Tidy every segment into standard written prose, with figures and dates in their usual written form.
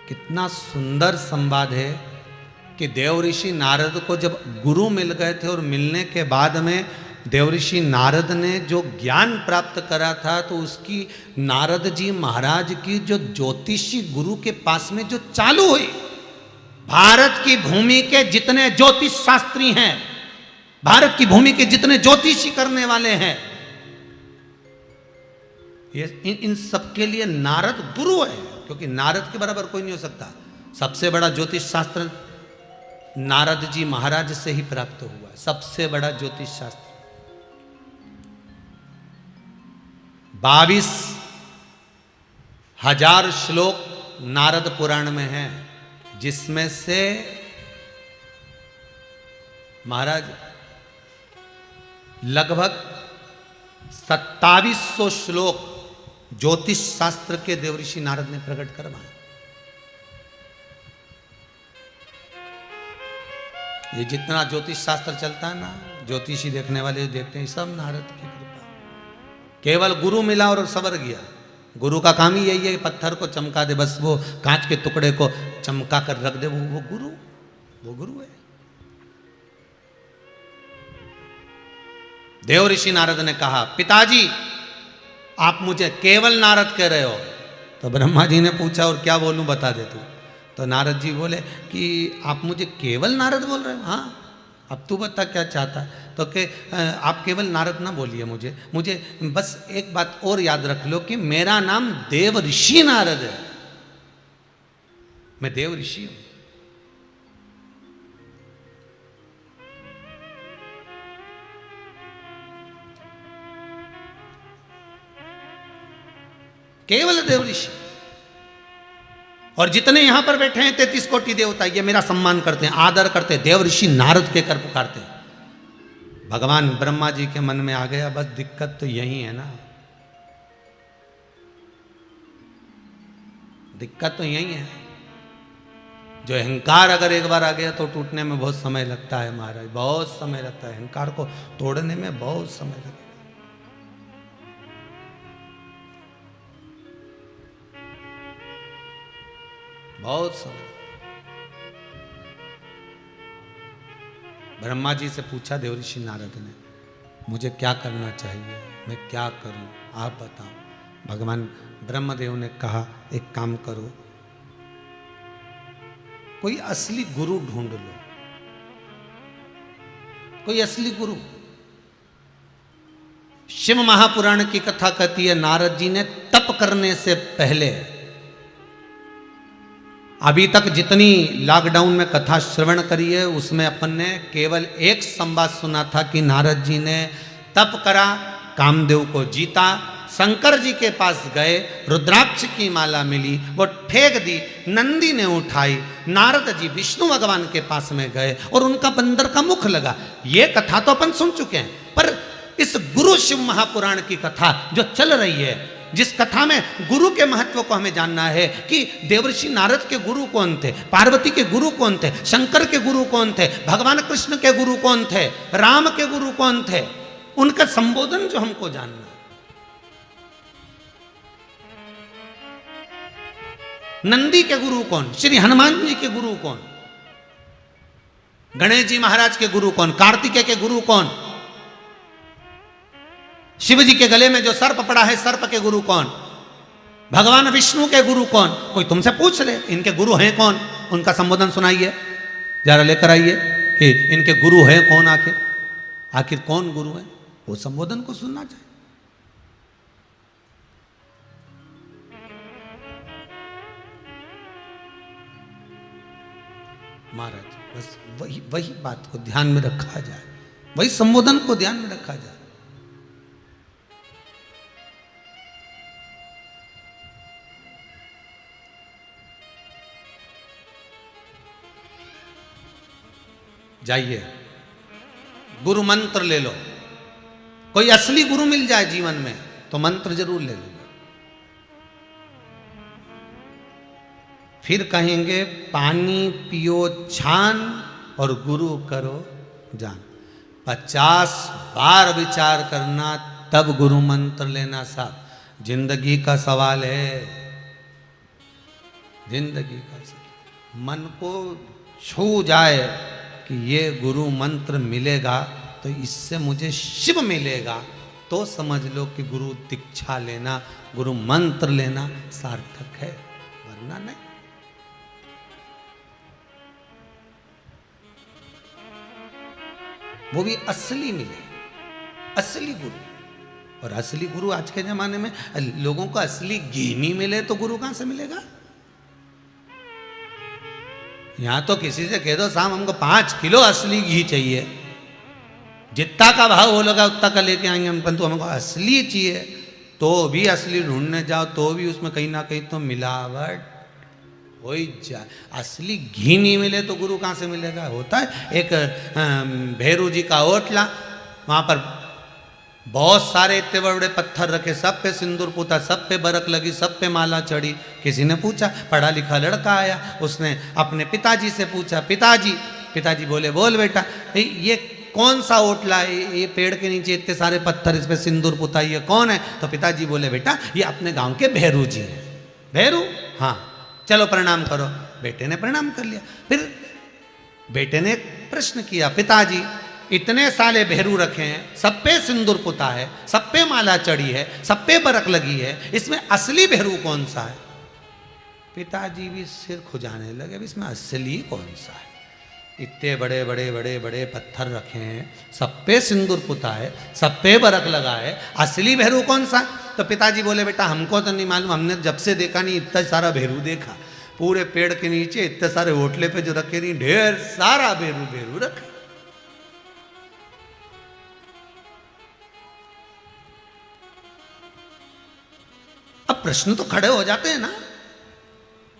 कितना सुंदर संवाद है कि देवऋषि नारद को जब गुरु मिल गए थे और मिलने के बाद में देवऋषि नारद ने जो ज्ञान प्राप्त करा था, तो उसकी नारद जी महाराज की जो ज्योतिषी गुरु के पास में जो चालू हुई, भारत की भूमि के जितने ज्योतिष शास्त्री हैं, भारत की भूमि के जितने ज्योतिषी करने वाले हैं, ये इन सबके लिए नारद गुरु है, क्योंकि नारद के बराबर कोई नहीं हो सकता। सबसे बड़ा ज्योतिष शास्त्र नारद जी महाराज से ही प्राप्त हुआ, सबसे बड़ा ज्योतिष शास्त्र। 22,000 श्लोक नारद पुराण में हैं, जिसमें से महाराज लगभग 2700 श्लोक ज्योतिष शास्त्र के देवऋषि नारद ने प्रकट करवाए। ये जितना ज्योतिष शास्त्र चलता है ना, ज्योतिषी देखने वाले देखते हैं, सब नारद की कृपा। केवल गुरु मिला और सवर गया। गुरु का काम ही यही है कि पत्थर को चमका दे, बस वो कांच के टुकड़े को चमका कर रख दे, वो गुरु है। देवऋषि नारद ने कहा, पिताजी आप मुझे केवल नारद कह रहे हो। तो ब्रह्मा जी ने पूछा, और क्या बोलूं, बता दे तू। तो नारद जी बोले कि आप मुझे केवल नारद बोल रहे हो? हाँ, अब तू बता क्या चाहता। तो कि आप केवल नारद ना बोलिए, मुझे बस एक बात और याद रख लो कि मेरा नाम देवऋषि नारद है, मैं देवऋषि हूं। केवल देवऋषि। और जितने यहां पर बैठे हैं 33 कोटि देवता, ये मेरा सम्मान करते हैं, आदर करते हैं, देवऋषि नारद के कर पुकारते हैं। भगवान ब्रह्मा जी के मन में आ गया, बस दिक्कत तो यही है ना, दिक्कत तो यही है। जो अहंकार अगर एक बार आ गया तो टूटने में बहुत समय लगता है महाराज, बहुत समय लगता है। अहंकार को तोड़ने में बहुत समय लगता है। बहुत समय। ब्रह्मा जी से पूछा देवऋषि नारद ने, मुझे क्या करना चाहिए, मैं क्या करूं, आप बताओ। भगवान ब्रह्मदेव ने कहा, एक काम करो, कोई असली गुरु ढूंढ लो, कोई असली गुरु। शिव महापुराण की कथा कहती है, नारद जी ने तप करने से पहले, अभी तक जितनी लॉकडाउन में कथा श्रवण करी है उसमें अपन ने केवल एक संवाद सुना था कि नारद जी ने तप करा, कामदेव को जीता, शंकर जी के पास गए, रुद्राक्ष की माला मिली, वो फेंक दी, नंदी ने उठाई, नारद जी विष्णु भगवान के पास में गए और उनका बंदर का मुख लगा। ये कथा तो अपन सुन चुके हैं, पर इस गुरु शिव महापुराण की कथा जो चल रही है, जिस कथा में गुरु के महत्व को हमें जानना है कि देवऋषि नारद के गुरु कौन थे, पार्वती के गुरु कौन थे, शंकर के गुरु कौन थे, भगवान कृष्ण के गुरु कौन थे, राम के गुरु कौन थे, उनका संबोधन जो हमको जानना है। नंदी के गुरु कौन, श्री हनुमान जी के गुरु कौन, गणेश जी महाराज के गुरु कौन, कार्तिकेय के गुरु कौन, शिव जी के गले में जो सर्प पड़ा है सर्प के गुरु कौन, भगवान विष्णु के गुरु कौन। कोई तुमसे पूछ ले इनके गुरु हैं कौन, उनका संबोधन सुनाइए, जरा लेकर आइए कि इनके गुरु हैं कौन, आखिर कौन गुरु है, वो संबोधन को सुनना चाहिए। महाराज बस वही बात को ध्यान में रखा जाए, वही संबोधन को ध्यान में रखा जाए। जाइए गुरु मंत्र ले लो, कोई असली गुरु मिल जाए जीवन में तो मंत्र जरूर ले लो। फिर कहेंगे पानी पियो छान और गुरु करो जान। 50 बार विचार करना तब गुरु मंत्र लेना। साहब जिंदगी का सवाल है, जिंदगी का असर मन को छू जाए कि ये गुरु मंत्र मिलेगा तो इससे मुझे शिव मिलेगा, तो समझ लो कि गुरु दीक्षा लेना, गुरु मंत्र लेना सार्थक है, वरना नहीं। वो भी असली मिले, असली गुरु। और असली गुरु आज के जमाने में लोगों को असली घी नहीं मिले तो गुरु कहां से मिलेगा? यहां तो किसी से कह दो साहब हमको 5 किलो असली घी चाहिए, जितना का भाव बोलेगा उतना का लेके आएंगे हम, परंतु हमको असली चाहिए। तो भी असली ढूंढने जाओ तो भी उसमें कहीं ना कहीं तो मिलावट हो ही जाए। असली घी नहीं मिले तो गुरु कहाँ से मिलेगा? होता है एक भैरू जी का ओटला, वहाँ पर बहुत सारे इतने बड़े बड़े पत्थर रखे, सब पे सिंदूर पूता, सब पे बरक लगी, सब पे माला चढ़ी। किसी ने पूछा, पढ़ा लिखा लड़का आया, उसने अपने पिताजी से पूछा, पिताजी बोले बोल बेटा ये कौन सा ओटला है, ये पेड़ के नीचे इतने सारे पत्थर, इस पे सिंदूर पुता, ये कौन है? तो पिताजी बोले बेटा ये अपने गांव के भैरू जी हैं। भैरू? हाँ, चलो प्रणाम करो। बेटे ने प्रणाम कर लिया। फिर बेटे ने प्रश्न किया, पिताजी इतने साले भैरू रखे हैं, सब पे सिंदूर पुता है, सब पे माला चढ़ी है, सब पे बरक लगी है, इसमें असली भैरू कौन सा है? पिताजी भी सिर खुजाने लगे, इसमें असली कौन सा है? इतने बड़े बड़े बड़े बड़े पत्थर रखे हैं, सब पे सिंदूर पुता है, सब पे बरक लगा है, असली भैरू कौन सा? तो पिताजी बोले बेटा हमको तो नहीं मालूम, हमने जब से देखा नहीं इतना सारा भैरू देखा, पूरे पेड़ के नीचे इतने सारे होटले पे जो रखे नहीं, ढेर सारा भैरू रखे। अब प्रश्न तो खड़े हो जाते हैं ना,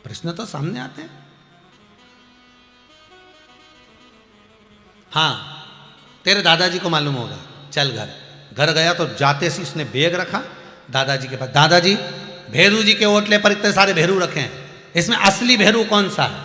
प्रश्न तो सामने आते हैं। हाँ, तेरे दादाजी को मालूम होगा, चल घर गया तो जाते से इसने बैग रखा दादाजी के पास। दादाजी भैरू जी के ओटले पर इतने सारे भैरू रखे हैं, इसमें असली भैरू कौन सा है?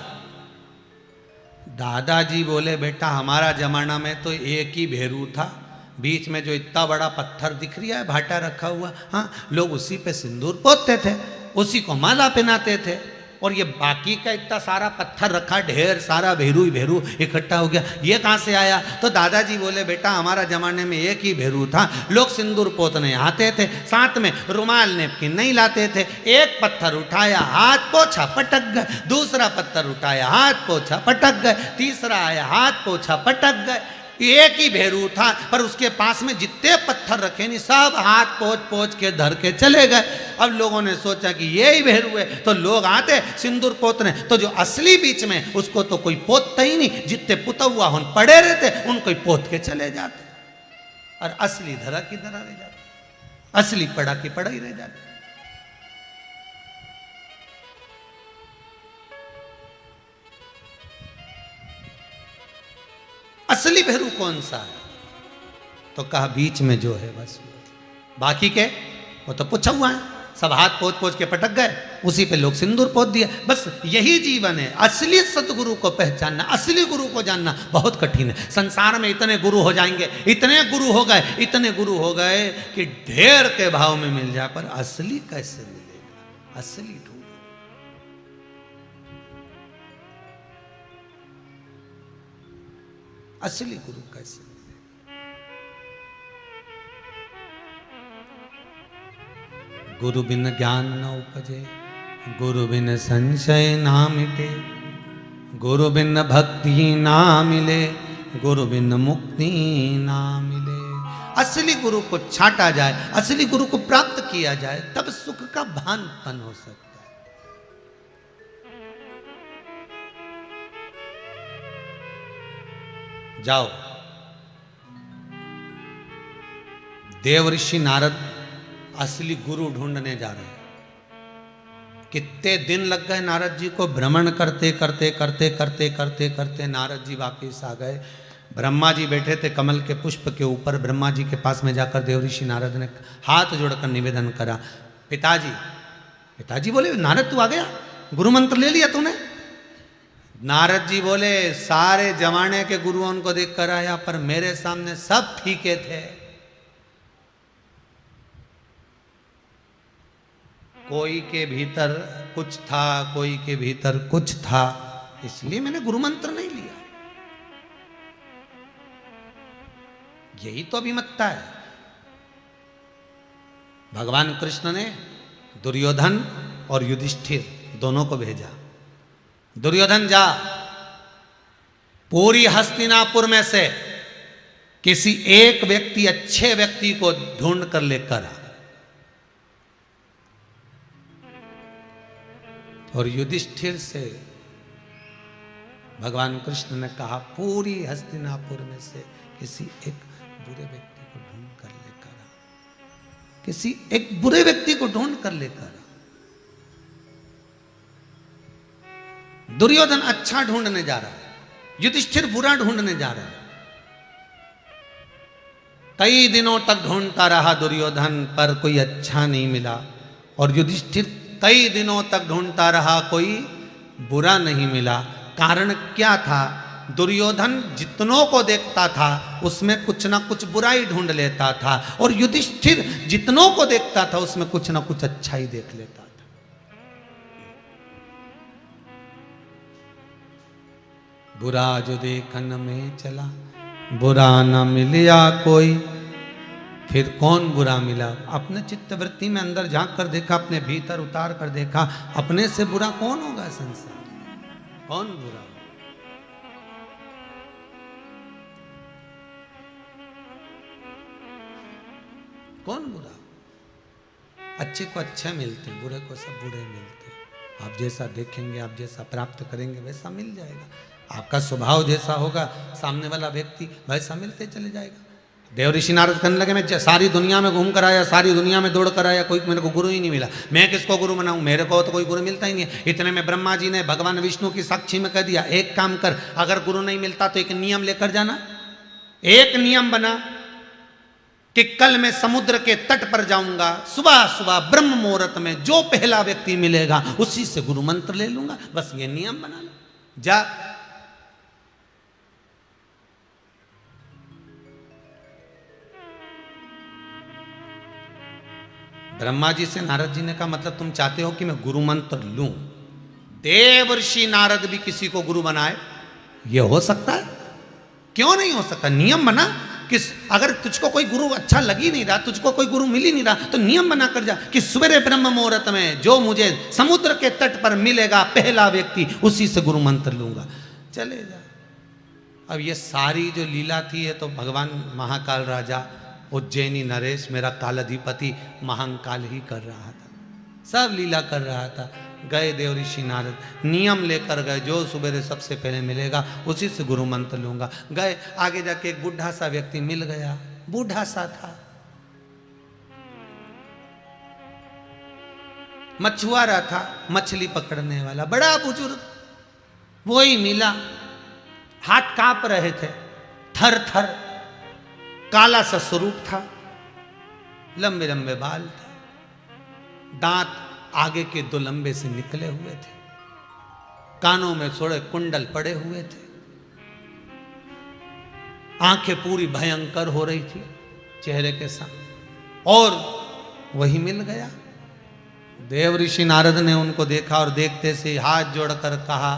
दादाजी बोले बेटा हमारा जमाना में तो एक ही भैरू था, बीच में जो इतना बड़ा पत्थर दिख रहा है भाटा रखा हुआ, हाँ लोग उसी पे सिंदूर पोतते थे, उसी को माला पहनाते थे, और ये बाकी का इतना सारा पत्थर रखा, ढेर सारा भैरू ही भैरू इकट्ठा हो गया, ये कहाँ से आया? तो दादाजी बोले बेटा हमारा जमाने में एक ही भैरू था, लोग सिंदूर पोतने आते थे, साथ में रुमाल नेपकिन नहीं लाते थे, एक पत्थर उठाया हाथ पोछा पटक गए, दूसरा पत्थर उठाया हाथ पोछा पटक गए, तीसरा आया हाथ पोछा पटक गए। एक ही भैरू था, पर उसके पास में जितने पत्थर रखे नहीं सब हाथ पोछ पोछ के धर के चले गए। अब लोगों ने सोचा कि ये ही भैरू है, तो लोग आते सिंदूर पोतने, तो जो असली बीच में उसको तो कोई पोतता ही नहीं, जितने पुता हुआ हों पड़े रहते उनको ही पोत के चले जाते, और असली धरा की धरा रह जाते, असली पड़ा की पड़ा ही रह जाते। असली भैरू कौन सा है? तो कहा बीच में जो है बस, बाकी के वो तो पूछा हुआ है, सब हाथ पोछ पोछ के पटक गए, उसी पे लोग सिंदूर पोत दिया। बस यही जीवन है। असली सतगुरु को पहचानना, असली गुरु को जानना बहुत कठिन है। संसार में इतने गुरु हो जाएंगे, इतने गुरु हो गए, इतने गुरु हो गए कि ढेर के भाव में मिल जाए, पर असली कैसे मिलेगा? असली ढूंढो। असली गुरु कैसे मिले? गुरु बिन ज्ञान न उपजे, गुरु बिन संशय ना मिटे, गुरु बिन भक्ति ना मिले, गुरु बिन मुक्ति ना मिले। असली गुरु को छांटा जाए, असली गुरु को प्राप्त किया जाए, तब सुख का भानपन हो सकता है। जाओ, देव ऋषि नारद असली गुरु ढूंढने जा रहे हैं। कितने दिन लग गए नारद जी को, भ्रमण करते करते करते करते करते करते नारद जी वापिस आ गए। ब्रह्मा जी बैठे थे कमल के पुष्प के ऊपर, ब्रह्मा जी के पास में जाकर देव ऋषि नारद ने हाथ जोड़कर निवेदन करा, पिताजी बोले नारद तू आ गया, गुरु मंत्र ले लिया तूने? नारद जी बोले सारे जमाने के गुरुओं को देख कर आया, पर मेरे सामने सब फीके थे, कोई के भीतर कुछ था, कोई के भीतर कुछ था, इसलिए मैंने गुरु मंत्र नहीं लिया। यही तो अभिमतता है। भगवान कृष्ण ने दुर्योधन और युधिष्ठिर दोनों को भेजा। दुर्योधन जा, पूरी हस्तिनापुर में से किसी एक व्यक्ति, अच्छे व्यक्ति को ढूंढ कर लेकर आ। और युधिष्ठिर से भगवान कृष्ण ने कहा, पूरी हस्तिनापुर में से किसी एक बुरे व्यक्ति को ढूंढ कर लेकर आ। किसी एक बुरे व्यक्ति को ढूंढ कर लेकर आ। दुर्योधन अच्छा ढूंढने जा रहा है, युधिष्ठिर बुरा ढूंढने जा रहा है। कई दिनों तक ढूंढता रहा दुर्योधन, पर कोई अच्छा नहीं मिला। और युधिष्ठिर कई दिनों तक ढूंढता रहा, कोई बुरा नहीं मिला। कारण क्या था? दुर्योधन जितनों को देखता था उसमें कुछ ना कुछ बुराई ढूंढ लेता था, और युधिष्ठिर जितनों को देखता था उसमें कुछ ना कुछ अच्छा ही देख लेता था। बुरा जो देखन में चला, बुरा न मिलिया कोई। फिर कौन बुरा मिला? अपने चित्तवृत्ति में अंदर झांक कर देखा, अपने भीतर उतार कर देखा, अपने से बुरा कौन होगा संसार? कौन बुरा? कौन बुरा? अच्छे को अच्छे मिलते, बुरे को सब बुरे मिलते। आप जैसा देखेंगे, आप जैसा प्राप्त करेंगे वैसा मिल जाएगा। आपका स्वभाव जैसा होगा, सामने वाला व्यक्ति वैसा मिलते चले जाएगा। देव ऋषि नारद कहने लगे, मैं सारी दुनिया में घूम कर आया, सारी दुनिया में दौड़ कर आया, कोई मेरे को गुरु ही नहीं मिला। मैं किसको गुरु बनाऊं? मेरे को तो कोई गुरु मिलता ही नहीं है। इतने में ब्रह्मा जी ने भगवान विष्णु की साक्षी में कह दिया, एक काम कर, अगर गुरु नहीं मिलता तो एक नियम लेकर जाना। एक नियम बना कि कल मैं समुद्र के तट पर जाऊंगा, सुबह सुबह ब्रह्म मुहूर्त में जो पहला व्यक्ति मिलेगा उसी से गुरु मंत्र ले लूंगा। बस ये नियम बना लो, जा। ब्रह्मा जी से नारद जी ने कहा, मतलब तुम चाहते हो कि मैं गुरु मंत्र लूं? देव ऋषि नारद भी किसी को गुरु बनाए? यह हो सकता है? क्यों नहीं हो सकता? नियम बना कि अगर तुझको कोई गुरु अच्छा लग ही नहीं रहा, तुझको कोई गुरु मिल ही नहीं रहा, तो नियम बना कर जा कि सवेरे ब्रह्म मुहूर्त में जो मुझे समुद्र के तट पर मिलेगा पहला व्यक्ति, उसी से गुरु मंत्र लूंगा। चले जा। अब ये सारी जो लीला थी, ये तो भगवान महाकाल राजा उज्जैनी नरेश, मेरा कालाधिपति महाकाल ही कर रहा था, सब लीला कर रहा था। गए देव ऋषि नारद, नियम लेकर गए, जो सुबह सबसे पहले मिलेगा उसी से गुरु मंत्र लूंगा। गए, आगे जाके एक बूढ़ा सा व्यक्ति मिल गया, बूढ़ा सा था, मछुआरा था, मछली पकड़ने वाला, बड़ा बुजुर्ग, वही मिला। हाथ कांप रहे थे, थर थर, काला सा स्वरूप था, लंबे लंबे बाल थे, दांत आगे के दो लंबे से निकले हुए थे, कानों में थोड़े कुंडल पड़े हुए थे, आंखें पूरी भयंकर हो रही थी चेहरे के साथ। और वही मिल गया। देव ऋषि नारद ने उनको देखा और देखते से हाथ जोड़कर कहा,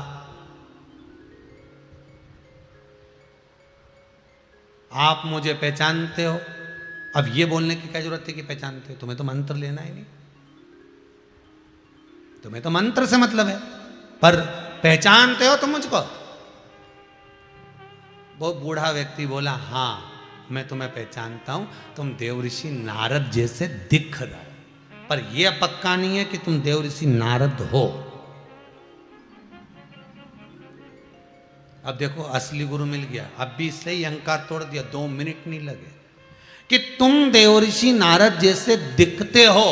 आप मुझे पहचानते हो? अब ये बोलने की क्या जरूरत है कि पहचानते हो? तुम्हें तो मंत्र लेना ही नहीं, तुम्हें तो मंत्र से मतलब है, पर पहचानते हो तुम मुझको? वो बूढ़ा व्यक्ति बोला, हाँ मैं तुम्हें पहचानता हूं, तुम देव ऋषि नारद जैसे दिख रहे हो, पर यह पक्का नहीं है कि तुम देव ऋषि नारद हो। अब देखो, असली गुरु मिल गया। अब भी इससे ही अहंकार तोड़ दिया, 2 मिनट नहीं लगे कि तुम देव ऋषि नारद जैसे दिखते हो,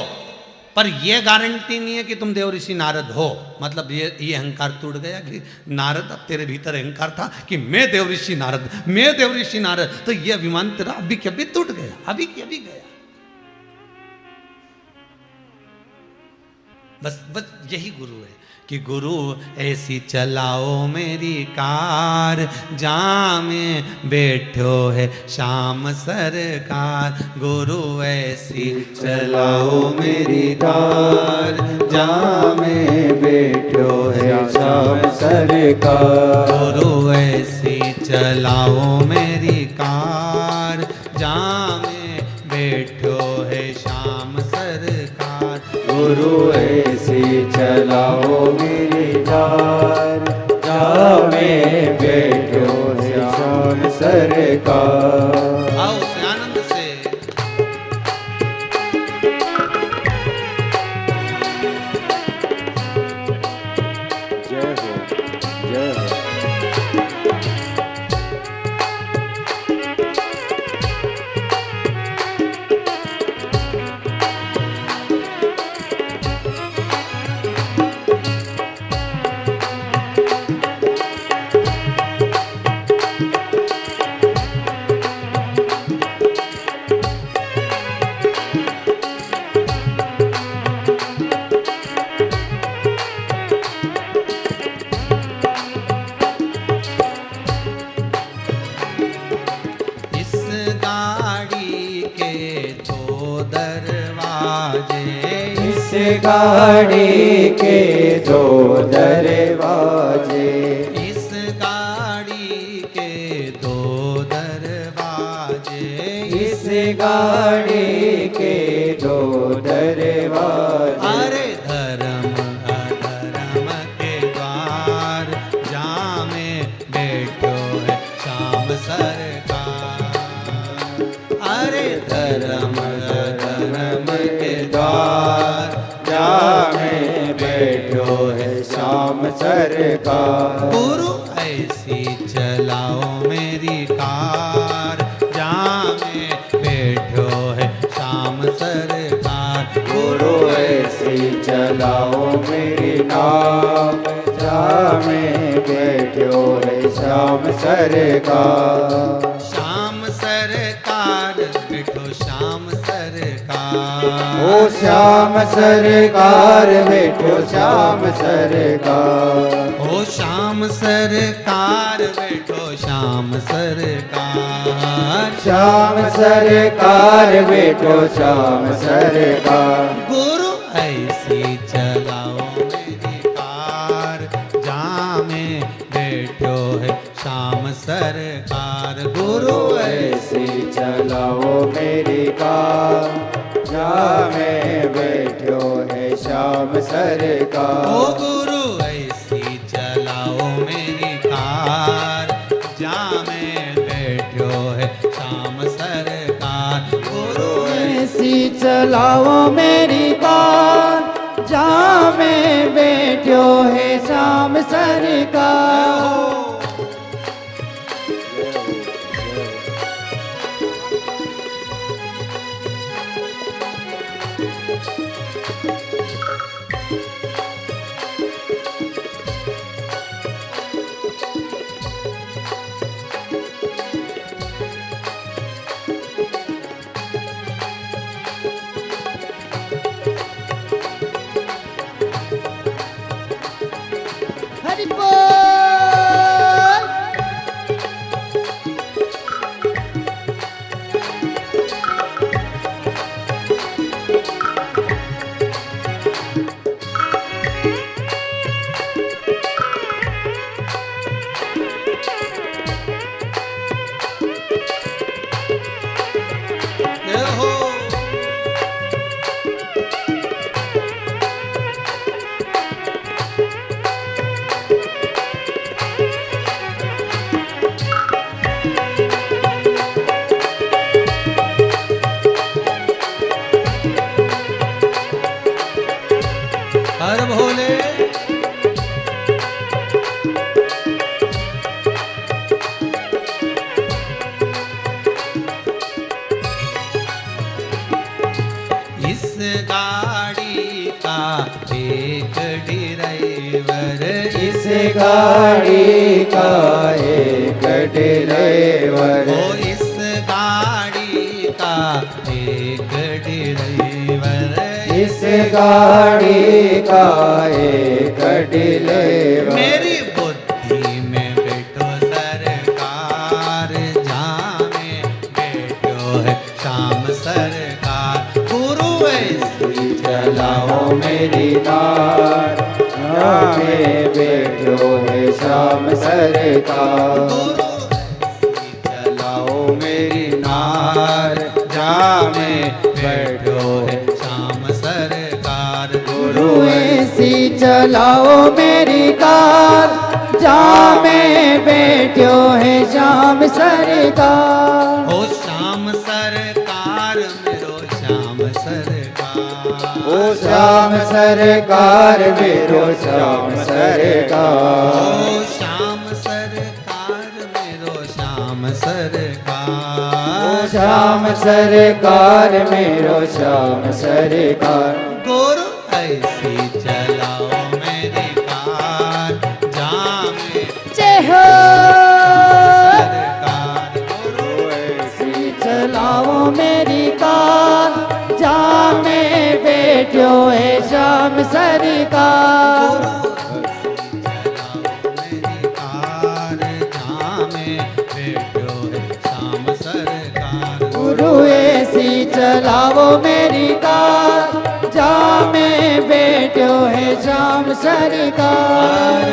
पर यह गारंटी नहीं है कि तुम देव ऋषि नारद हो। मतलब ये अहंकार टूट गया कि नारद, अब तेरे भीतर अहंकार था कि मैं देव ऋषि नारद, मैं देव ऋषि नारद, तो यह अभिमान तेरा अभी के अभी टूट गया, अभी के अभी गया। बस यही गुरु है कि गुरु ऐसी चलाओ मेरी कार, जहाँ में बैठो है श्याम सरकार। गुरु ऐसी चलाओ मेरी कार, जहाँ में बैठो है श्याम सरकार। गुरु ऐसी चलाओ मेरी कार, जहाँ में बैठो है श्याम सरकार। गुरु ऐसी चलाओ मेरी कार, जहाँ में बैठो है श्याम सरकार। आओ से आनंद से। जय हो, जय हो। गाड़ी के दो दरवाजे, इस गाड़ी के दो दरवाजे, इस गाड़ी के दो दरवाजे। अरे धर्म अधर्म के द्वार, जहाँ में बैठो है श्याम सरकार। अरे धर्म अधर्म के द्वार, में बैठो है श्याम सरकार। गुरु ऐसी चलाओ मेरी कार, जहाँ में बैठो है श्याम सरकार। गुरु ऐसी चलाओ मेरी नाम, जहाँ में बैठो है श्याम सरकार। श्याम सरकार बैठो श्याम सरकार। ओ श्याम सरकार बैठो श्याम सरकार। ओ श्याम सरकार बैठो श्याम सरकार। श्याम सरकार बैठो श्याम सरकार। गुरु ऐसी चलाओ मेरी कार, जहाँ में बैठो है श्याम सरकार। गुरु ऐसी चलाओ मेरी कार, जहाँ में बैठो है श्याम सरकार। ओ गुरु ऐसी चलाओ मेरी कार, जहाँ में बैठो है श्याम सरकार। गुरु ऐसी चलाओ मेरी कार, जहाँ में बैठो है श्याम सरकार। हरि बोल। हर भोले। इस गाड़ी का एक ड्राइवर, इस गाड़ी का एक ड्राइवर। ओ इस गाड़ी का एक ड्राइवर, इस गाड़ी का एक डिलेवर। मेरी बुद्धि में बैठो सरकार, जामे बैठो है शाम सरकार। गुरु ऐसी चलाओ मेरी नार, जामे बैठो है शाम सरकार। गुरु ऐसी चलाओ मेरी नार, जामे बैठो है शाम सरकार। गुरु ऐसी चलाओ मेरी कार, जामे बैठो है शाम सरकार। ओ श्याम सरकार मेरो श्याम सरकार। ओ श्याम सरकार मेरो श्याम सरकार। ओ श्याम सरकार मेरो श्याम सरकार। ओ श्याम सरकार मेरो श्याम सरकार। गुरु ऐसी चलाओ मेरी कार, जामे जय हो। सरकार। गुरु ऐसी चलाओ मेरी कार, जामे बैठो है श्याम सरकार। चलाओ मेरी कार, जामे बैठो है शाम सरकार। गुरु ऐसी चलाओ मेरी कार, जामे बैठो है श्याम सरकार।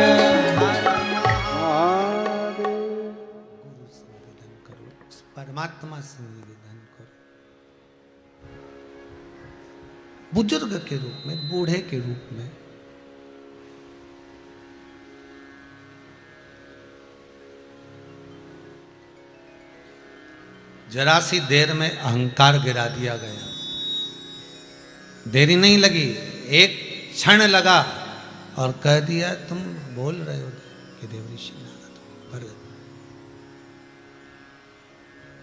परमात्मा से निवेदन करो, बुजुर्ग के रूप में, बूढ़े के रूप में। जरा सी देर में अहंकार गिरा दिया गया। देरी नहीं लगी, एक क्षण लगा और कह दिया तुम बोल रहे हो कि देव ऋषि नारद हो, पर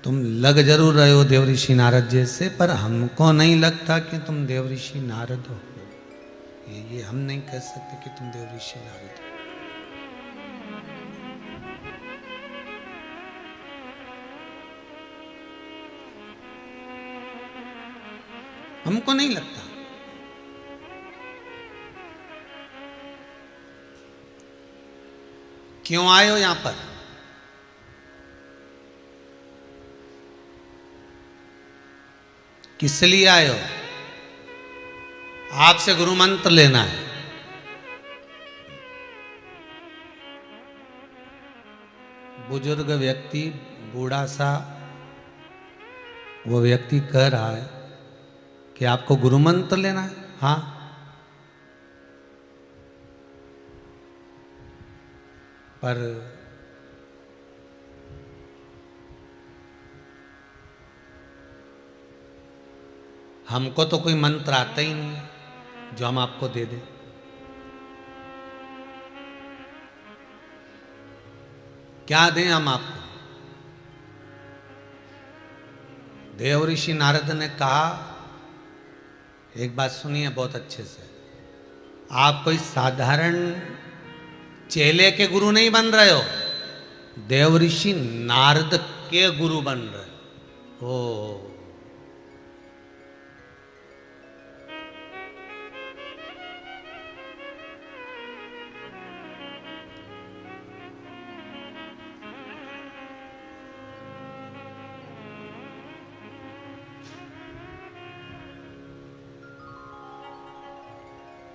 तुम लग जरूर रहे हो देव ऋषि नारद जैसे, पर हमको नहीं लगता कि तुम देव ऋषि नारद हो। ये हम नहीं कह सकते कि तुम देव ऋषि नारद हो। हमको नहीं लगता। क्यों आए हो यहां पर? किस लिए आए हो? आपसे गुरु मंत्र लेना है। बुजुर्ग व्यक्ति, बूढ़ा सा वो व्यक्ति कह रहा है कि आपको गुरु मंत्र लेना है। हाँ, पर हमको तो कोई मंत्र आता ही नहीं है जो हम आपको दे दें। क्या दें हम आपको? देव ऋषि नारद ने कहा, एक बात सुनिए बहुत अच्छे से, आप कोई साधारण चेले के गुरु नहीं बन रहे हो, देव ऋषि नारद के गुरु बन रहे हो।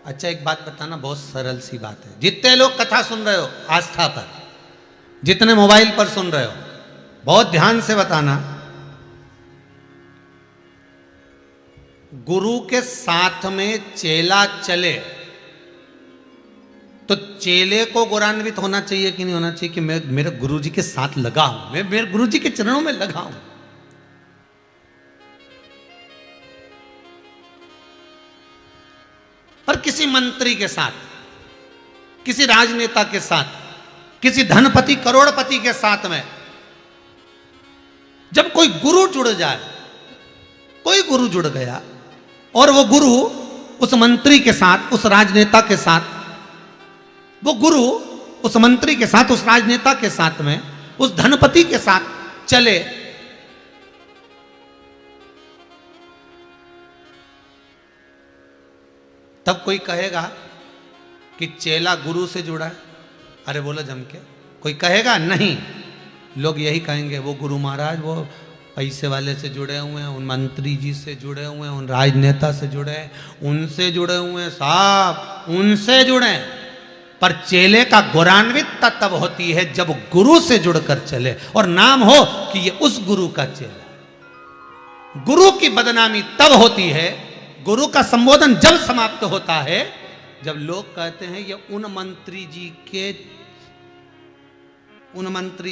अच्छा एक बात बताना, बहुत सरल सी बात है। जितने लोग कथा सुन रहे हो आस्था पर, जितने मोबाइल पर सुन रहे हो, बहुत ध्यान से बताना, गुरु के साथ में चेला चले तो चेले को गौरवान्वित होना चाहिए कि नहीं होना चाहिए कि मैं मेरे गुरु जी के साथ लगा हूं, मैं मेरे गुरु जी के चरणों में लगा हूं। पर किसी मंत्री के साथ, किसी राजनेता के साथ, किसी धनपति करोड़पति के साथ में जब कोई गुरु जुड़ जाए, कोई गुरु जुड़ गया और वो गुरु उस मंत्री के साथ, उस राजनेता के साथ, वो गुरु उस मंत्री के साथ, उस राजनेता के साथ में, उस धनपति के साथ चले, तब कोई कहेगा कि चेला गुरु से जुड़ा है, अरे बोलो जम के, कोई कहेगा नहीं। लोग यही कहेंगे वो गुरु महाराज वो पैसे वाले से जुड़े हुए हैं, उन मंत्री जी से जुड़े हुए हैं, उन राजनेता से जुड़े हैं, उनसे जुड़े हुए हैं साहब, उनसे जुड़े हैं। पर चेले का गौरवान्वितता तब होती है जब गुरु से जुड़कर चले और नाम हो कि ये उस गुरु का चेला। गुरु की बदनामी तब होती है, गुरु का संबोधन जब समाप्त होता है जब लोग कहते हैं ये उन मंत्री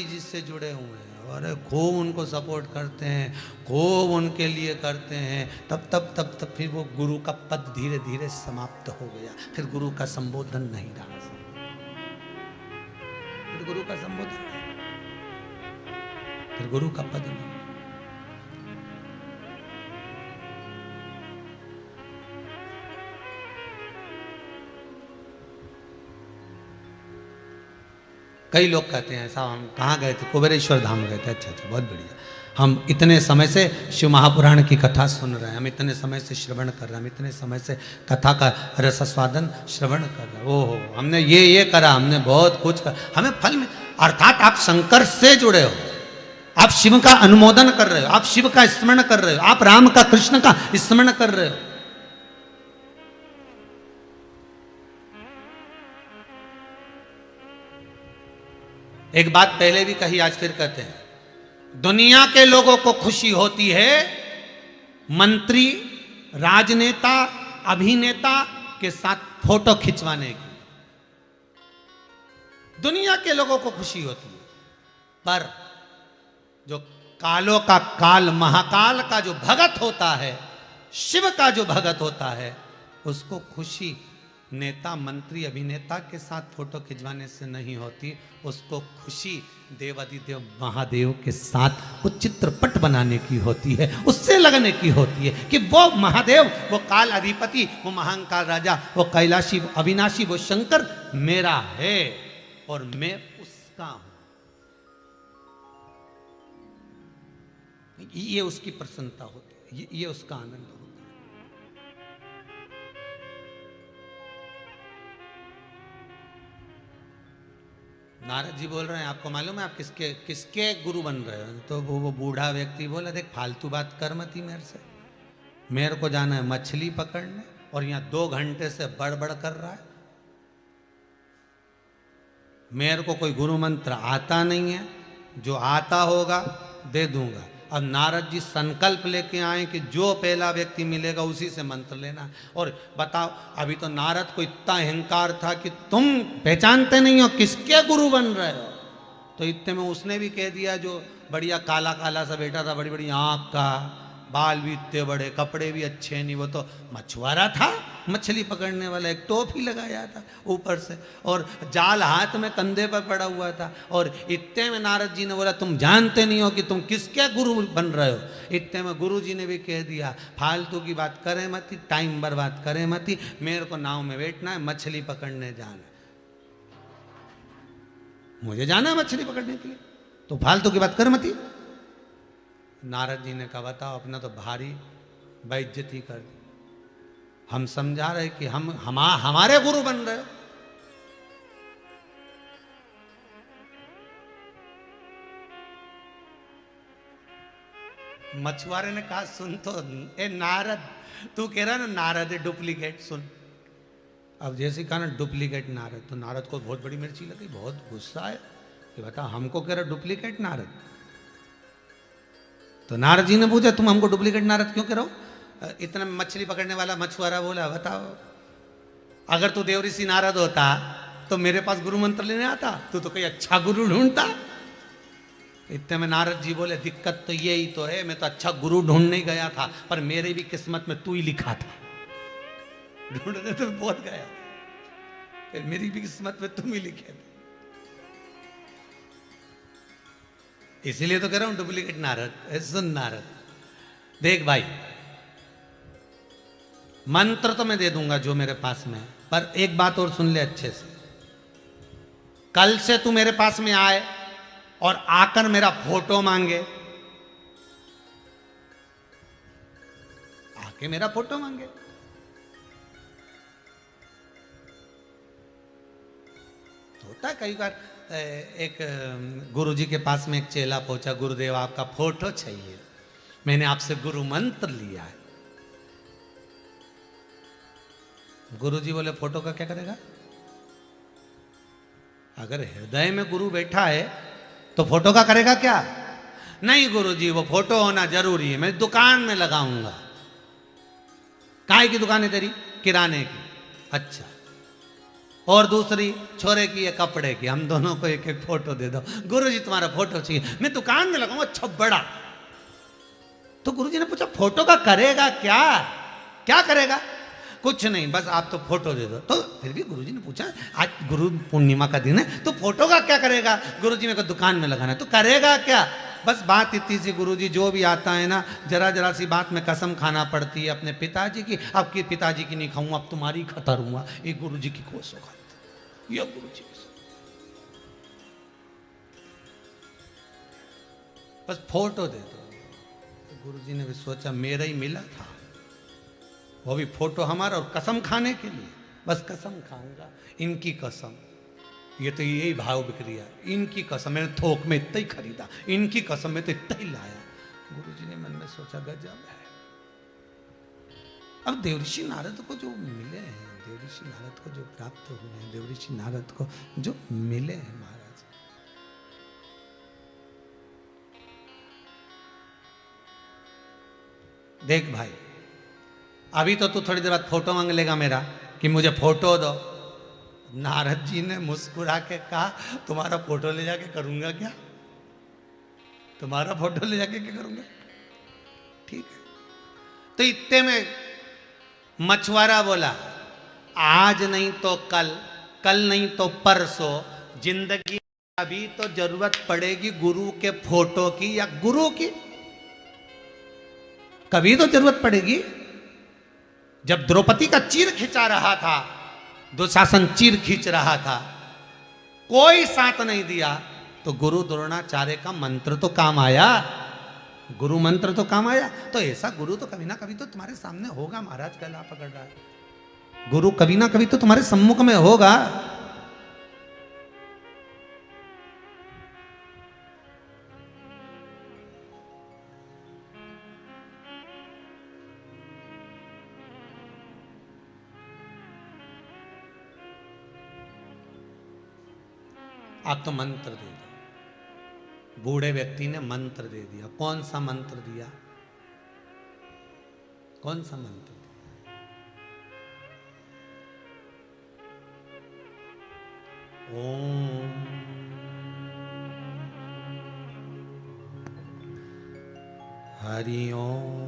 जी से जुड़े हुए हैं, और खूब उनको सपोर्ट करते हैं, खूब उनके लिए करते हैं। तब फिर वो गुरु का पद धीरे धीरे समाप्त हो गया। फिर गुरु का संबोधन नहीं रहा, फिर गुरु का संबोधन नहीं, फिर गुरु का पद नहीं। कई लोग कहते हैं साहब हम कहाँ गए थे, कुबेरेश्वर धाम गए थे। अच्छा अच्छा, बहुत बढ़िया। हम इतने समय से शिव महापुराण की कथा सुन रहे हैं, हम इतने समय से श्रवण कर रहे हैं, हम इतने समय से कथा का रसस्वादन श्रवण कर रहे हैं। ओहो, हमने ये करा, हमने बहुत कुछ करा, हमें फल में। अर्थात आप शंकर से जुड़े हो, आप शिव का अनुमोदन कर रहे हो, आप शिव का स्मरण कर रहे हो, आप राम का कृष्ण का स्मरण कर रहे हो। एक बात पहले भी कही, आज फिर कहते हैं, दुनिया के लोगों को खुशी होती है मंत्री, राजनेता, अभिनेता के साथ फोटो खिंचवाने की। दुनिया के लोगों को खुशी होती है, पर जो कालों का काल, महाकाल का जो भगत होता है, शिव का जो भगत होता है, उसको खुशी नेता, मंत्री, अभिनेता के साथ फोटो खिंचवाने से नहीं होती। उसको खुशी देवादिदेव महादेव के साथ वो चित्रपट बनाने की होती है, उससे लगने की होती है कि वो महादेव, वो काल अधिपति, वो महाकाल राजा, वो कैलाशी, वो अविनाशी, वो शंकर मेरा है और मैं उसका हूं। ये उसकी प्रसन्नता होती है, ये उसका आनंद होता है। नारद जी बोल रहे हैं, आपको मालूम है आप किसके गुरु बन रहे हो? तो वो बूढ़ा व्यक्ति बोला, देख फालतू बात कर मती मेरे से, मेरे को जाना है मछली पकड़ने और यहाँ 2 घंटे से बड़बड़ कर रहा है। मेरे को कोई गुरु मंत्र आता नहीं है, जो आता होगा दे दूंगा। अब नारद जी संकल्प लेके आए कि जो पहला व्यक्ति मिलेगा उसी से मंत्र लेना। और बताओ, अभी तो नारद को इतना अहंकार था कि तुम पहचानते नहीं हो किसके गुरु बन रहे हो। तो इतने में उसने भी कह दिया, जो बढ़िया काला काला सा बैठा था, बड़ी बड़ी आँख का, बाल भी इतने बड़े, कपड़े भी अच्छे नहीं, वो तो मछुआरा था, मछली पकड़ने वाला, एक टोपी लगाया था ऊपर से और जाल हाथ में कंधे पर पड़ा हुआ था। और इतने में नारद जी ने बोला, तुम जानते नहीं हो कि तुम किसके गुरु बन रहे हो। इतने में गुरु जी ने भी कह दिया, फालतू की बात करें मती, टाइम बर्बाद करें मती, मेरे को नाव में बैठना है, मछली पकड़ने जाना है, मुझे जाना है मछली पकड़ने के लिए, तो फालतू की बात कर मती। नारद जी ने कहा, बताओ, अपना तो भारी बेइज्जती कर दी। हम समझा रहे कि हमारे गुरु बन रहे हो। मछुआरे ने कहा, सुन तो ए नारद, तू कह रहा ना नारद है डुप्लीकेट, सुन। अब जैसे कहा ना डुप्लीकेट नारद, तो नारद को बहुत बड़ी मिर्ची लगी, बहुत गुस्सा है कि बता हमको कह रहा डुप्लीकेट नारद। तो नारद जी ने पूछा, तुम हमको डुप्लीकेट नारद क्यों कह रहे हो? इतना मछली पकड़ने वाला मछुआरा बोला, बताओ अगर तू देवऋषि नारद होता तो मेरे पास गुरु मंत्र लेने आता, तू तो कोई अच्छा गुरु ढूंढता। इतने में नारद जी बोले, दिक्कत तो यही तो है, मैं तो अच्छा गुरु ढूंढने गया था, पर मेरे भी किस्मत में तू ही लिखा था, ढूंढने तो बहुत गया, फिर मेरी भी किस्मत में तुम ही लिखे थे, इसीलिए तो कह रहा हूं डुप्लीकेट नारद। सुन नारद, देख भाई, मंत्र तो मैं दे दूंगा जो मेरे पास में है, पर एक बात और सुन ले अच्छे से, कल से तू मेरे पास में आए और आकर मेरा फोटो मांगे, आके मेरा फोटो मांगे, होता है कई बार एक गुरुजी के पास में एक चेला पहुंचा, गुरुदेव आपका फोटो चाहिए, मैंने आपसे गुरु मंत्र लिया है। गुरुजी बोले फोटो का क्या करेगा? अगर हृदय में गुरु बैठा है तो फोटो का करेगा क्या? नहीं गुरुजी वो फोटो होना जरूरी है, मैं दुकान में लगाऊंगा। काय की दुकान है तेरी? किराने की। अच्छा, और दूसरी छोरे की है कपड़े की, हम दोनों को एक एक फोटो दे दो। गुरुजी तुम्हारा फोटो चाहिए, मैं दुकान में लगाऊंगा। अच्छा बड़ा। तो गुरुजी ने पूछा फोटो का करेगा क्या? क्या करेगा? कुछ नहीं, बस आप तो फोटो दे दो। तो फिर भी गुरुजी ने पूछा आज गुरु पूर्णिमा का दिन है तो फोटो का क्या करेगा? गुरुजी ने कहा दुकान में लगाना है। तो करेगा क्या? बस बात इतनी सी गुरुजी, जो भी आता है ना जरा जरा सी बात में कसम खाना पड़ती है अपने पिताजी की। अब की पिताजी की नहीं खाऊंगा, अब तुम्हारी खतरूंगा। ये गुरुजी की कोसो खाती, ये गुरुजी बस फोटो दे दो। तो गुरुजी ने भी सोचा मेरा ही मिला था, वो भी फोटो हमारा, और कसम खाने के लिए। बस कसम खाऊंगा, इनकी कसम। ये तो यही भाव बिक्री है, इनकी कसम। मैंने थोक में इतना ही खरीदा, इनकी कसम में तो इतना ही लाया। गुरुजी ने मन में सोचा गजब है। अब देवऋषि नारद को जो मिले हैं, देवऋषि नारद को जो प्राप्त हुए हैं, देवऋषि नारद को जो मिले हैं महाराज, देख भाई अभी तो तू थोड़ी देर बाद फोटो मांग लेगा मेरा कि मुझे फोटो दो। नारद जी ने मुस्कुरा के कहा तुम्हारा फोटो ले जाके करूंगा क्या? तुम्हारा फोटो ले जाके क्या करूंगा? ठीक है। तो इतने में मछुआरा बोला आज नहीं तो कल, कल नहीं तो परसों, जिंदगी अभी तो जरूरत पड़ेगी गुरु के फोटो की या गुरु की। कभी तो जरूरत पड़ेगी। जब द्रौपदी का चीर खिंचा रहा था, दुशासन चीर खींच रहा था, कोई साथ नहीं दिया, तो गुरु द्रोणाचार्य का मंत्र तो काम आया। गुरु मंत्र तो काम आया। तो ऐसा गुरु तो कभी ना कभी तो तुम्हारे सामने होगा महाराज। गला पकड़ रहा है, गुरु कभी ना कभी तो तुम्हारे सम्मुख में होगा। आप तो मंत्र दे दो। बूढ़े व्यक्ति ने मंत्र दे दिया। कौन सा मंत्र दिया? कौन सा मंत्र दिया? ओम हरि ओम।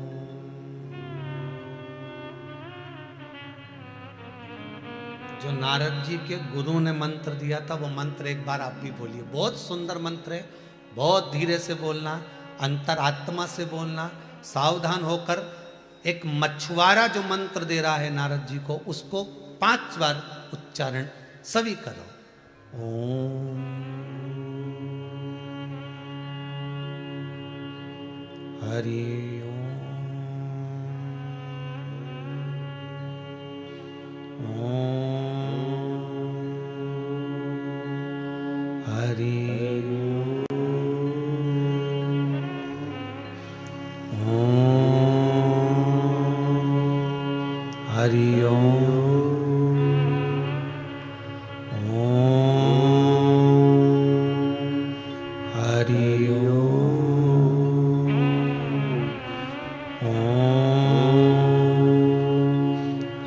जो नारद जी के गुरु ने मंत्र दिया था वो मंत्र एक बार आप भी बोलिए। बहुत सुंदर मंत्र है, बहुत धीरे से बोलना, अंतरात्मा से बोलना, सावधान होकर। एक मछुआरा जो मंत्र दे रहा है नारद जी को, उसको 5 बार उच्चारण सभी करो। ओम हरि ओम। हरि ओम हरि ओम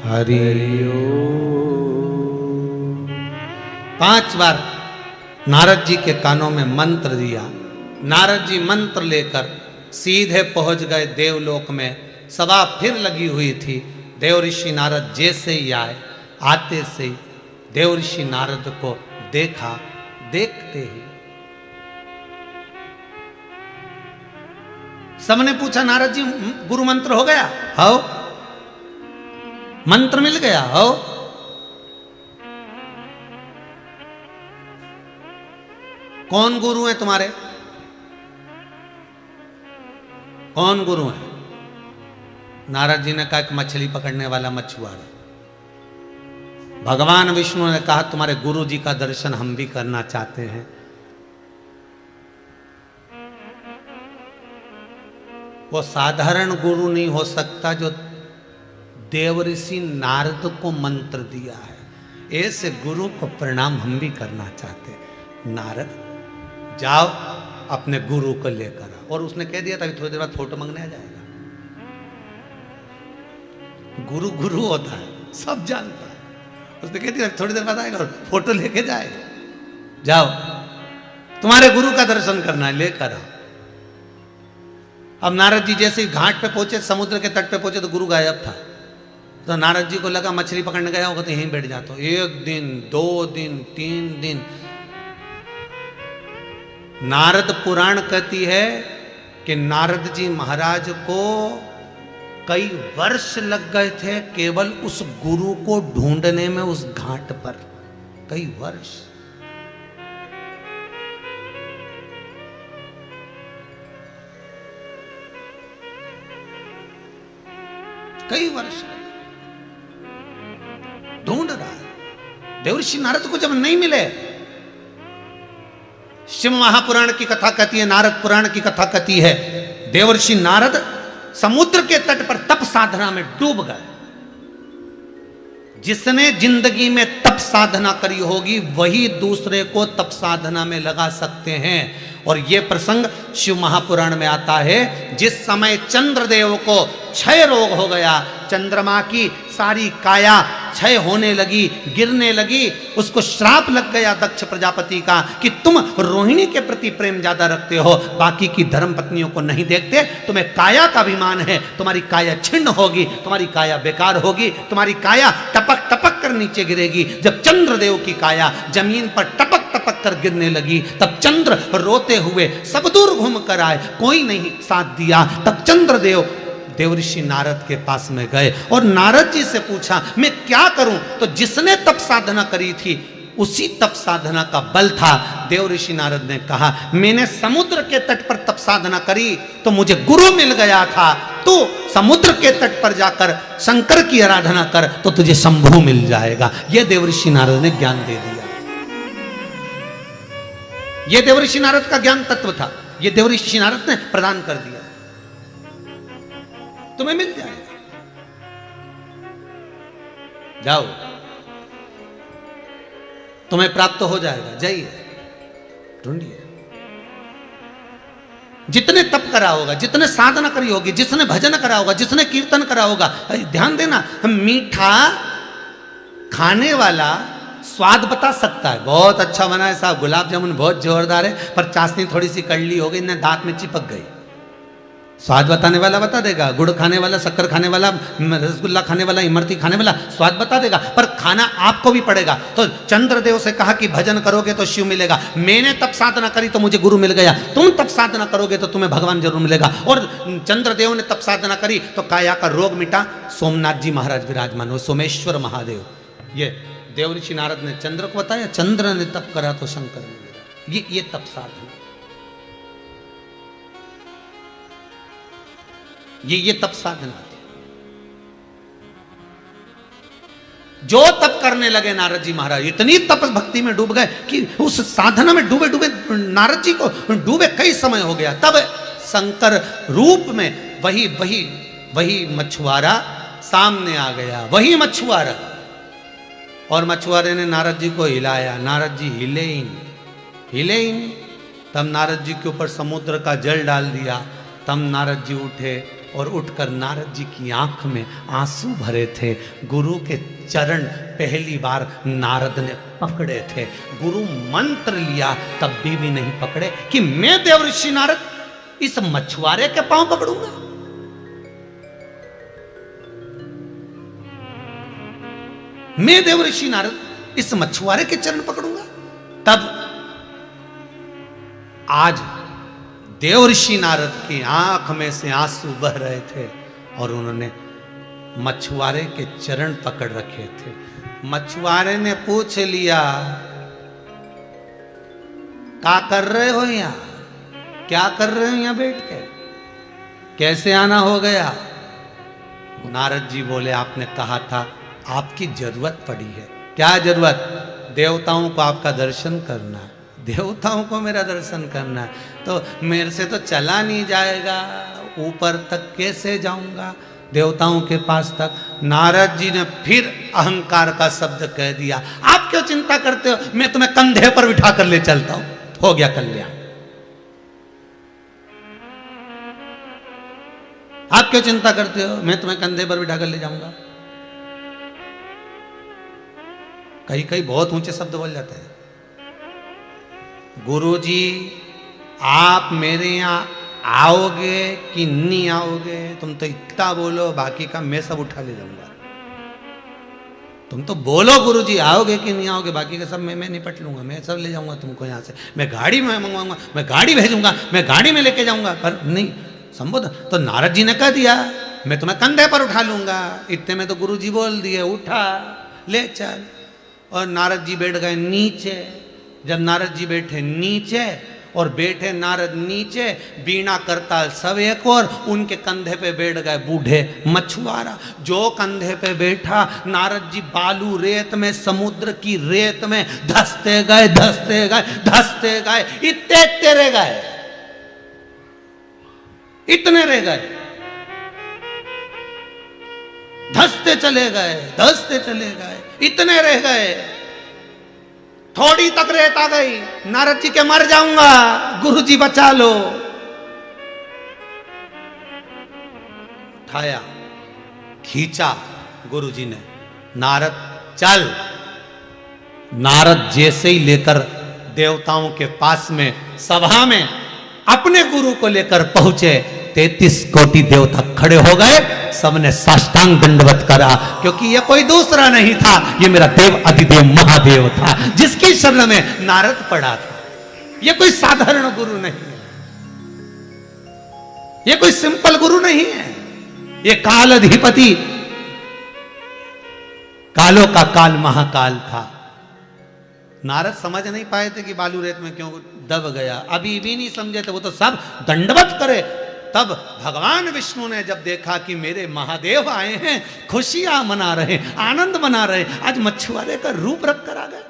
हरि ओम। 5 बार नारद जी के कानों में मंत्र दिया। नारद जी मंत्र लेकर सीधे पहुंच गए देवलोक में। सभा फिर लगी हुई थी। देवऋषि नारद जैसे ही आए, आते से ही देवऋषि नारद को देखा। देखते ही सबने पूछा नारद जी गुरु मंत्र हो गया? हो, मंत्र मिल गया? हो। कौन गुरु है तुम्हारे? कौन गुरु है? नारद जी ने कहा कि मछली पकड़ने वाला मछुआरा। भगवान विष्णु ने कहा तुम्हारे गुरु जी का दर्शन हम भी करना चाहते हैं। वो साधारण गुरु नहीं हो सकता जो देवऋषि नारद को मंत्र दिया है। ऐसे गुरु को प्रणाम हम भी करना चाहते हैं। नारद जाओ अपने गुरु को लेकर आओ। और उसने कह दिया था थोड़ी देर बाद फोटो मांगने आ जाएगा। गुरु गुरु होता है, सब जानता है। उसने कह दिया थोड़ी देर बाद आएगा और फोटो लेके जाएगा। जाओ तुम्हारे गुरु का दर्शन करना है, लेकर आओ। अब नारद जी जैसे घाट पे पहुंचे, समुद्र के तट पे पहुंचे तो गुरु गायब था। तो नारद जी को लगा मछली पकड़ने गया होगा तो यहीं बैठ जाता। 1 दिन 2 दिन 3 दिन। नारद पुराण कहती है कि नारद जी महाराज को कई वर्ष लग गए थे केवल उस गुरु को ढूंढने में, उस घाट पर कई वर्ष। कई वर्ष ढूंढ रहा है। देवर्षि नारद को जब नहीं मिले, शिव महापुराण की कथा कहती है, नारद पुराण की कथा कहती है, देवर्षि नारद समुद्र के तट पर तप साधना में डूब गए। जिसने जिंदगी में तप साधना करी होगी वही दूसरे को तप साधना में लगा सकते हैं। और यह प्रसंग शिव महापुराण में आता है। जिस समय चंद्रदेव को क्षय रोग हो गया, चंद्रमा की सारी काया क्षय होने लगी, गिरने लगी, उसको श्राप लग गया दक्ष प्रजापति का कि तुम रोहिणी के प्रति प्रेम ज्यादा रखते हो, बाकी की धर्म पत्नियों को नहीं देखते, तुम्हें काया का अभिमान है, तुम्हारी काया छिन्न होगी, तुम्हारी काया बेकार होगी, तुम्हारी काया टपक टपक कर नीचे गिरेगी। जब चंद्रदेव की काया जमीन पर टपक टपक कर गिरने लगी तब चंद्र रोते हुए सब दूर घूम कर आए, कोई नहीं साथ दिया। तब चंद्रदेव देवर्षि नारद के पास में गए और नारद जी से पूछा मैं क्या करूं। तो जिसने तप साधना करी थी उसी तप साधना का बल था। देवर्षि नारद ने कहा मैंने समुद्र के तट पर तप साधना करी तो मुझे गुरु मिल गया था, तू समुद्र के तट पर जाकर शंकर की आराधना कर तो तुझे शंभु मिल जाएगा। यह देवर्षि नारद ने ज्ञान दे दिया। यह देवर्षि नारद का ज्ञान तत्व था, यह देवर्षि नारद ने प्रदान कर दिया। तुम्हें मिल जाएगा, जाओ तुम्हें प्राप्त हो जाएगा, जाइए ढूंढिए। जितने तप करा होगा, जितने साधना करी होगी, जिसने भजन करा होगा, जिसने कीर्तन करा होगा, ध्यान देना, मीठा खाने वाला स्वाद बता सकता है, बहुत अच्छा बना है साहब, गुलाब जामुन बहुत जोरदार है, पर चाशनी थोड़ी सी कड़ली हो गई ना, दांत में चिपक गई। स्वाद बताने वाला बता देगा, गुड़ खाने वाला, शक्कर खाने वाला, रसगुल्ला खाने वाला, इमरती खाने वाला स्वाद बता देगा, पर खाना आपको भी पड़ेगा। तो चंद्रदेव से कहा कि भजन करोगे तो शिव मिलेगा, मैंने तप साधना करी तो मुझे गुरु मिल गया, तुम तप साधना करोगे तो तुम्हें भगवान जरूर मिलेगा। और चंद्रदेव ने तप साधना करी तो काया का रोग मिटा, सोमनाथ जी महाराज विराजमान हुए, सोमेश्वर महादेव। ये देवर्षि नारद ने चंद्र को बताया, चंद्र ने तप करा तो शंकर मिलेगा। ये तप साधना, ये तप साधना थी। जो तप करने लगे नारद जी महाराज, इतनी तप भक्ति में डूब गए कि उस साधना में डूबे डूबे नारद जी को डूबे कई समय हो गया। तब शंकर रूप में वही मछुआरा सामने आ गया, वही मछुआरा। और मछुआरे ने नारद जी को हिलाया, नारद जी हिले ही नहीं। तब नारद जी के ऊपर समुद्र का जल डाल दिया। तब नारद जी उठे और उठकर नारद जी की आंख में आंसू भरे थे। गुरु के चरण पहली बार नारद ने पकड़े थे। गुरु मंत्र लिया तब भी नहीं पकड़े कि मैं देवर्षि नारद इस मछुआरे के पांव पकड़ूंगा। मैं देवर्षि नारद इस मछुआरे के चरण पकड़ूंगा। तब आज देवर्षि नारद की आंख में से आंसू बह रहे थे और उन्होंने मछुआरे के चरण पकड़ रखे थे। मछुआरे ने पूछ लिया क्या कर रहे हो यहां, क्या कर रहे हो यहां बैठ के, कैसे आना हो गया। नारद जी बोले आपने कहा था आपकी जरूरत पड़ी है क्या जरूरत? देवताओं को आपका दर्शन करना है, देवताओं को मेरा दर्शन करना है, तो मेरे से तो चला नहीं जाएगा, ऊपर तक कैसे जाऊंगा, देवताओं के पास तक। नारद जी ने फिर अहंकार का शब्द कह दिया, आप क्यों चिंता करते हो, मैं तुम्हें कंधे पर बिठा कर ले चलता हूं, हो गया कल्याण। आप क्यों चिंता करते हो, मैं तुम्हें कंधे पर बिठा कर ले जाऊंगा। कहीं कहीं बहुत ऊंचे शब्द बोल जाते हैं। गुरुजी आप मेरे यहां आओगे कि नहीं आओगे, तुम तो इतना बोलो, बाकी का मैं सब उठा ले जाऊंगा। तुम तो बोलो गुरुजी आओगे कि नहीं आओगे, बाकी का सब मैं निपट लूंगा, मैं सब ले जाऊंगा तुमको यहां से, मैं गाड़ी में मंगवाऊंगा, मैं गाड़ी भेजूंगा, मैं गाड़ी में लेके जाऊंगा। पर नहीं संबोधन तो नारद जी ने कह दिया, मैं तुम्हें कंधे पर उठा लूंगा। इतने में तो गुरुजी बोल दिए, उठा ले चल। और नारद जी बैठ गए नीचे। जब नारद जी बैठे नीचे और बैठे नारद नीचे, बीणा करताल सब एक और, उनके कंधे पे बैठ गए बूढ़े मछुआरा। जो कंधे पे बैठा, नारद जी बालू रेत में, समुद्र की रेत में धसते गए धसते गए धसते गए, इतने रह गए, इतने रह गए, धसते चले गए धसते चले गए, इतने रह गए। थोड़ी तक रेत आ गई, नारद जी के मर जाऊंगा, गुरुजी बचा लो। उठाया, खींचा गुरुजी ने, नारद चल। नारद जैसे ही लेकर देवताओं के पास में सभा में अपने गुरु को लेकर पहुंचे, 33 कोटि देवता खड़े हो गए, सबने साष्टांग दंडवत करा, क्योंकि ये कोई दूसरा नहीं था, ये मेरा देव अधिदेव महादेव था, जिसकी शरण में नारद पड़ा था। ये कोई साधारण गुरु नहीं है, ये कोई सिंपल गुरु नहीं है, ये काल अधिपति, कालों का काल महाकाल था। नारद समझ नहीं पाए थे कि बालू रेत में क्यों दब गया, अभी भी नहीं समझे थे, वो तो सब दंडवत करे। तब भगवान विष्णु ने जब देखा कि मेरे महादेव आए हैं, खुशियां मना रहे, आनंद मना रहे, आज मछुआरे का रूप रख कर आ गए।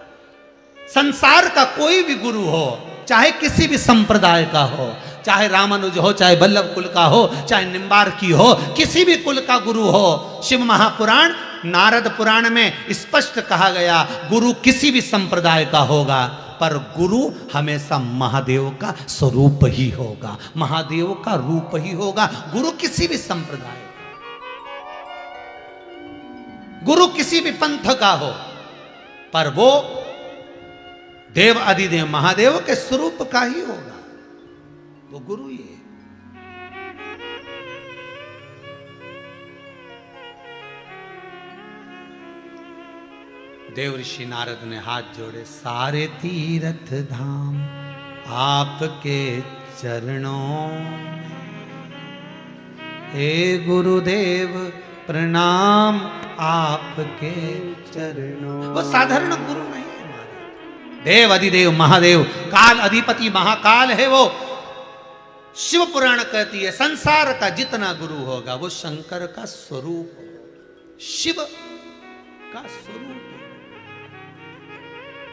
संसार का कोई भी गुरु हो, चाहे किसी भी संप्रदाय का हो, चाहे रामानुज हो, चाहे वल्लभ कुल का हो, चाहे निम्बार की हो, किसी भी कुल का गुरु हो, शिव महापुराण नारद पुराण में स्पष्ट कहा गया, गुरु किसी भी संप्रदाय का होगा, पर गुरु हमेशा महादेव का स्वरूप ही होगा, महादेव का रूप ही होगा। गुरु किसी भी संप्रदाय का, गुरु किसी भी पंथ का हो, पर वो देव अधिदेव महादेव के स्वरूप का ही होगा, वो गुरु ही है। देव ऋषि नारद ने हाथ जोड़े, सारे तीर्थ धाम आपके चरणों में, हे गुरुदेव प्रणाम आपके चरणों। वो साधारण गुरु नहीं है हमारा, देव अधिदेव महादेव, काल अधिपति महाकाल है वो। शिव पुराण कहती है संसार का जितना गुरु होगा वो शंकर का स्वरूप है, शिव का स्वरूप है,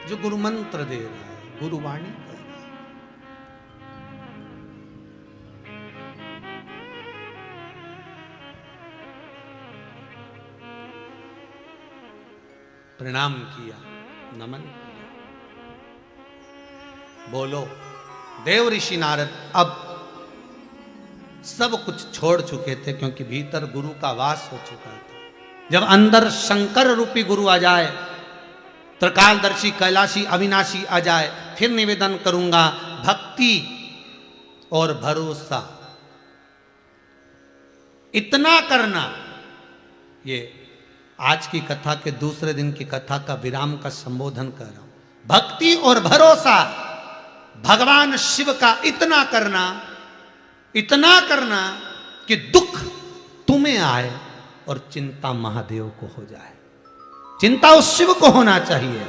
जो गुरु मंत्र दे रहा है, गुरुवाणी कर रहा है। प्रणाम किया, नमन किया। बोलो, देव ऋषि नारद अब सब कुछ छोड़ चुके थे, क्योंकि भीतर गुरु का वास हो चुका था। जब अंदर शंकर रूपी गुरु आ जाए, त्रिकालदर्शी कैलाशी अविनाशी आ जाए, फिर निवेदन करूंगा भक्ति और भरोसा इतना करना। ये आज की कथा के दूसरे दिन की कथा का विराम का संबोधन कर रहा हूं। भक्ति और भरोसा भगवान शिव का इतना करना कि दुख तुम्हें आए और चिंता महादेव को हो जाए। चिंता उस शिव को होना चाहिए।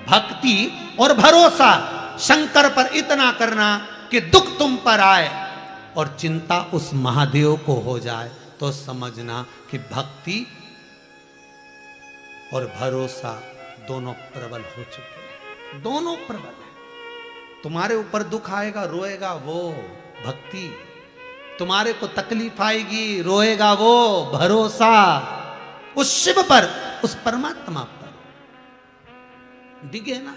भक्ति और भरोसा शंकर पर इतना करना कि दुख तुम पर आए और चिंता उस महादेव को हो जाए, तो समझना कि भक्ति और भरोसा दोनों प्रबल हो चुके हैं, दोनों प्रबल हैं। तुम्हारे ऊपर दुख आएगा, रोएगा वो भक्ति, तुम्हारे को तकलीफ आएगी, रोएगा वो भरोसा उस शिव पर, उस परमात्मा पर। दिखे ना।